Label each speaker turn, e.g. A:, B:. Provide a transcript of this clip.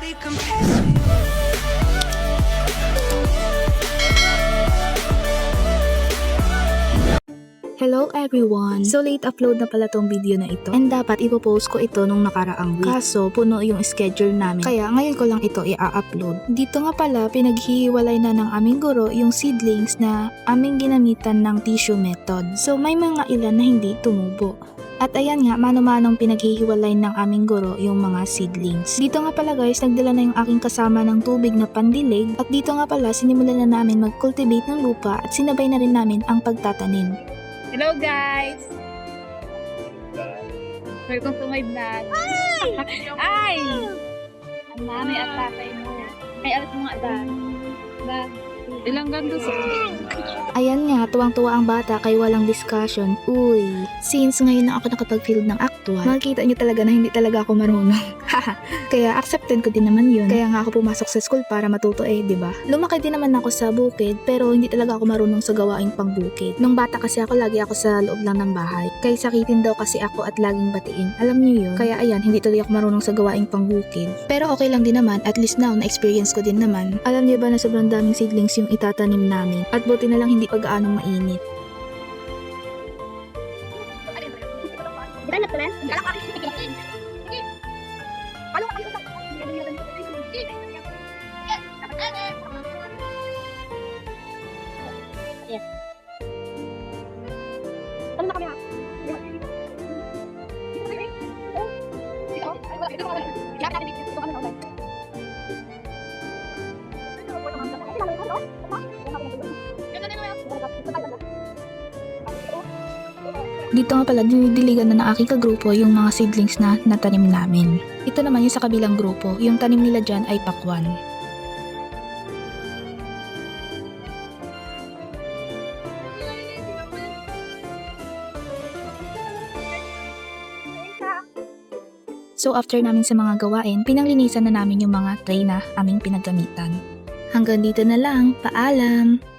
A: nobody compares to you.
B: Hello everyone! So late upload na pala tong video na ito and dapat ipopost ko ito nung nakaraang week. Kaso puno yung schedule namin kaya ngayon ko lang ito i-upload. Dito nga pala pinaghihiwalay na ng aming guro yung seedlings na aming ginamitan ng tissue method. So may mga ilan na hindi tumubo. At ayan nga, mano-manong pinaghihiwalay ng aming guro yung mga seedlings. Dito nga pala guys, nagdala na yung aking kasama ng tubig na pandilig. At dito nga pala, sinimulan na namin mag-cultivate ng lupa at sinabay na rin namin ang pagtatanim.
C: Hello guys! Welcome to my vlog. Ay! Ang nanay at tatay mo. Ay, alas mga adan. Ilang ganda sa
B: Ayan nga, tuwang-tuwa ang bata kay walang discussion. Uy, since ngayon na ako nakapag-field ng actual, makikita nyo talaga na hindi talaga ako marunong. Kaya accepted ko din naman yun. Kaya nga ako pumasok sa school para matuto diba? Lumaki din naman ako sa bukid, pero hindi talaga ako marunong sa gawaing pangbukid. Nung bata kasi ako, lagi ako sa loob lang ng bahay. Kaya sakitin daw kasi ako at laging batiin. Alam nyo yun? Kaya ayan, hindi tuloy ako marunong sa gawaing pangbukid. Pero okay lang din naman, at least now, na-experience ko din naman. Alam nyo ba na sobrang daming seedlings yung itatanim namin? At buti na lang hindi pag-aanong mainit. Dito nga pala, dinidiligan na ng aking kagrupo yung mga seedlings na natanim namin. Ito naman yung sa kabilang grupo, yung tanim nila dyan ay pakwan. So after namin sa mga gawain, pinanglinisan na namin yung mga tray na aming pinaggamitan. Hanggang dito na lang, paalam!